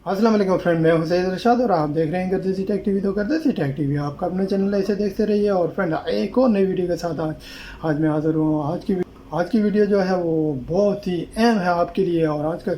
अस्सलाम वालेकुम फ्रेंड, मैं हूं सैयद इरशाद और आप देख रहे हैं गर्देजी टेक टीवी। तो गर्देजी टेक टीवी आपका अपना चैनल ऐसे देखते रहिए। और फ्रेंड, एक और नई वीडियो के साथ आज मैं हाज़िर हूँ। आज की वीडियो जो है वो बहुत ही अहम है आपके लिए, और आज का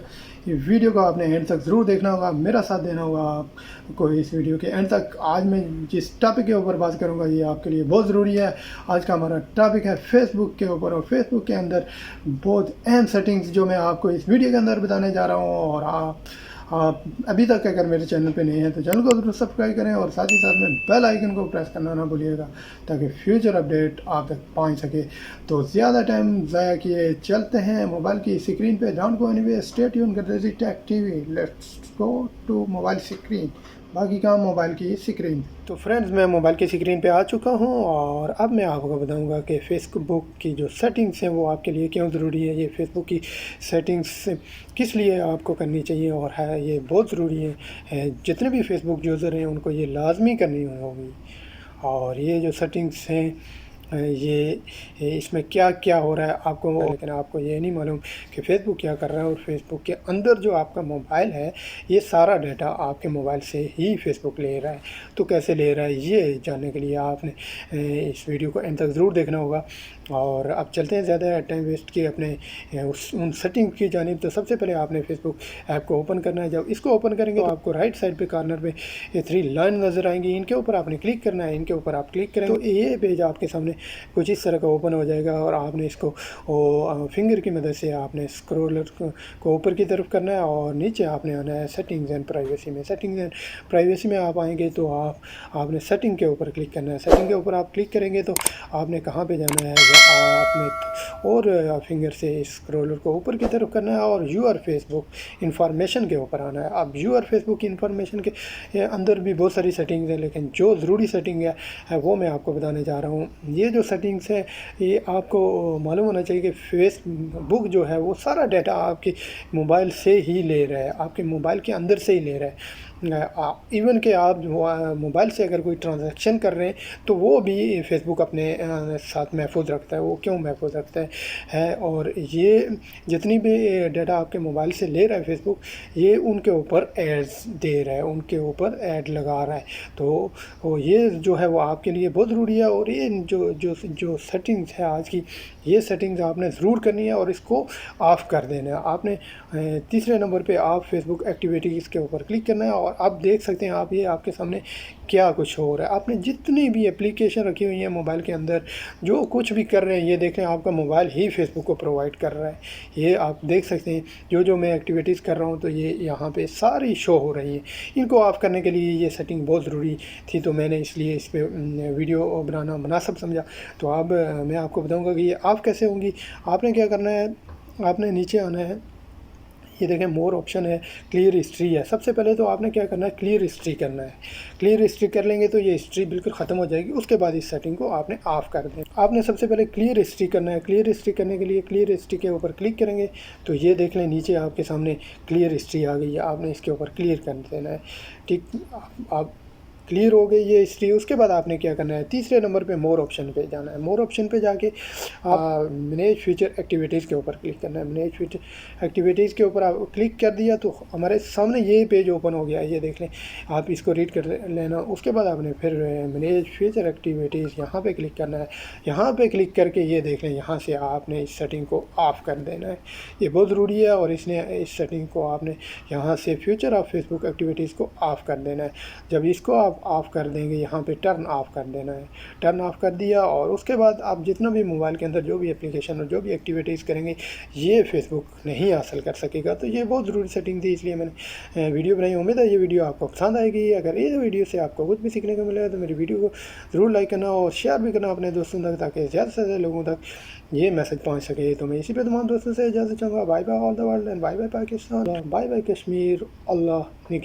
ये वीडियो को आपने एंड तक ज़रूर देखना होगा, मेरा साथ देना होगा आपको इस वीडियो के एंड तक। आज मैं जिस टॉपिक के ऊपर बात करूंगा ये आपके लिए बहुत ज़रूरी है। आज का हमारा टॉपिक है फेसबुक के ऊपर, और फेसबुक के अंदर बहुत अहम सेटिंग्स जो मैं आपको इस वीडियो के अंदर बताने जा रहा हूँ। और आप अभी तक अगर मेरे चैनल पे नहीं हैं तो चैनल को ज़रूर सब्सक्राइब करें, और साथ ही साथ में बेल आइकन को प्रेस करना ना भूलिएगा ताकि फ्यूचर अपडेट आप तक पहुंच सके। तो ज़्यादा टाइम ज़ाया किए चलते हैं मोबाइल की स्क्रीन पे। Don't go anywhere, stay tuned Gardezi tech TV. Let's go to mobile screen, बाकी काम मोबाइल की स्क्रीन। तो फ्रेंड्स, मैं मोबाइल की स्क्रीन पे आ चुका हूँ, और अब मैं आपको बताऊंगा कि फेसबुक की जो सेटिंग्स हैं वो आपके लिए क्यों ज़रूरी है। ये फेसबुक की सेटिंग्स किस लिए आपको करनी चाहिए, और है ये बहुत ज़रूरी है। जितने भी फेसबुक यूज़र हैं उनको ये लाजमी करनी होगी। और ये जो सेटिंग्स हैं ये इसमें क्या क्या हो रहा है आपको, लेकिन आपको ये नहीं मालूम कि फ़ेसबुक क्या कर रहा है। और फेसबुक के अंदर जो आपका मोबाइल है ये सारा डाटा आपके मोबाइल से ही फेसबुक ले रहा है। तो कैसे ले रहा है ये जानने के लिए आपने इस वीडियो को एंड तक ज़रूर देखना होगा। और अब चलते हैं ज़्यादा टाइम वेस्ट किए अपने उन सेटिंग की जानिब। तो सबसे पहले आपने फेसबुक ऐप को ओपन करना है। जब इसको ओपन करेंगे तो आपको राइट साइड पे कॉर्नर पे ये 3 लाइन नज़र आएंगी, इनके ऊपर आपने क्लिक करना है। इनके ऊपर आप क्लिक करेंगे तो ये पेज आपके सामने कुछ इस तरह का ओपन हो जाएगा, और आपने इसको फिंगर की मदद से आपने स्क्रॉलर को ऊपर की तरफ करना है, और नीचे आपने आना है सेटिंग्स एंड प्राइवेसी में। सेटिंग्स एंड प्राइवेसी में आप आएंगे तो आपने सेटिंग के ऊपर क्लिक करना है। सेटिंग के ऊपर आप क्लिक करेंगे तो आपने कहाँ पे जाना है, आपने और फिंगर से स्क्रॉलर को ऊपर की तरफ करना है, और यूर फेसबुक इन्फॉर्मेशन के ऊपर आना है। अब यूर फेसबुक इन्फॉर्मेशन के अंदर भी बहुत सारी सेटिंग्स हैं, लेकिन जो ज़रूरी सेटिंग है वो मैं आपको बताने जा रहा हूँ। ये जो सेटिंग्स है ये आपको मालूम होना चाहिए कि फेसबुक जो है वो सारा डाटा आपके मोबाइल से ही ले रहा है, आपके मोबाइल के अंदर से ही ले रहा है। इवन कि आप मोबाइल से अगर कोई ट्रांजैक्शन कर रहे हैं तो वो भी फेसबुक अपने साथ महफूज रखता है। वो क्यों महफूज रखता है, और ये जितनी भी डाटा आपके मोबाइल से ले रहा है फेसबुक, ये उनके ऊपर एड्स दे रहा है, उनके ऊपर ऐड लगा रहा है। तो ये जो है वो आपके लिए बहुत ज़रूरी है। और ये जो सेटिंग्स है आज की, ये सेटिंग्स आपने ज़रूर करनी है और इसको ऑफ़ कर देना है। आपने तीसरे नंबर पे आप फेसबुक एक्टिविटीज़ के ऊपर क्लिक करना है, और आप देख सकते हैं आप ये आपके सामने क्या कुछ हो रहा है। आपने जितनी भी एप्लीकेशन रखी हुई हैं मोबाइल के अंदर, जो कुछ भी कर रहे हैं, ये देखें आपका मोबाइल ही फेसबुक को प्रोवाइड कर रहा है। ये आप देख सकते हैं जो मैं एक्टिविटीज़ कर रहा हूँ तो ये यहाँ पे सारी शो हो रही है। इनको ऑफ़ करने के लिए ये सेटिंग बहुत ज़रूरी थी, तो मैंने इसलिए इस पर वीडियो बनाना मुनासिब समझा। तो अब मैं आपको बताऊँगा कि ये ऑफ़ कैसे होंगी। आपने क्या करना है, आपने नीचे आना है। ये देखें मोर ऑप्शन है, क्लियर हिस्ट्री है। सबसे पहले तो आपने क्या करना है, क्लियर हिस्ट्री करना है। क्लियर हिस्ट्री कर लेंगे तो ये हिस्ट्री बिल्कुल ख़त्म हो जाएगी। उसके बाद इस सेटिंग को आपने ऑफ़ कर दें। आपने सबसे पहले क्लियर हिस्ट्री करना है। क्लियर हिस्ट्री करने के लिए क्लियर हिस्ट्री के ऊपर क्लिक करेंगे तो ये देख लें नीचे आपके सामने क्लियर हिस्ट्री आ गई है। आपने इसके ऊपर क्लियर कर देना है। ठीक, आप क्लियर हो गई ये हिस्ट्री। उसके बाद आपने क्या करना है, तीसरे नंबर पे मोर ऑप्शन पे जाना है। मोर ऑप्शन पे जाके आप मैनेज फ्यूचर एक्टिविटीज़ के ऊपर क्लिक करना है। मैनेज फ्यूचर एक्टिविटीज़ के ऊपर आप क्लिक कर दिया तो हमारे सामने ये पेज ओपन हो गया। ये देख लें, आप इसको रीड कर लेना। उसके बाद आपने फिर मैनेज फ्यूचर एक्टिविटीज़ यहाँ पर क्लिक करना है। यहाँ पर क्लिक करके ये देख लें, यहाँ से आपने इस सेटिंग को ऑफ़ कर देना है। ये बहुत ज़रूरी है, और इस सेटिंग को आपने यहाँ से फ्यूचर ऑफ फेसबुक एक्टिविटीज़ को ऑफ़ कर देना है। जब इसको आप ऑफ़ कर देंगे, यहाँ पे टर्न ऑफ़ कर देना है। टर्न ऑफ़ कर दिया, और उसके बाद आप जितना भी मोबाइल के अंदर जो भी एप्लीकेशन और जो भी एक्टिविटीज़ करेंगे ये फेसबुक नहीं हासिल कर सकेगा। तो ये बहुत ज़रूरी सेटिंग थी, इसलिए मैंने वीडियो बनाई। उम्मीद है ये वीडियो आपको पसंद आएगी। अगर ये वीडियो से आपको कुछ भी सीखने को मिलेगा तो मेरी वीडियो को ज़रूर लाइक करना और शेयर भी करना अपने दोस्तों तक, ताकि ज़्यादा से ज़्यादा लोगों तक ये मैसेज पहुँच सके। तो मैं इसी पे तमाम दोस्तों से इजाज़त चाहूँगा। Bye bye all the world and bye bye Pakistan, bye bye Kashmir. Allah ने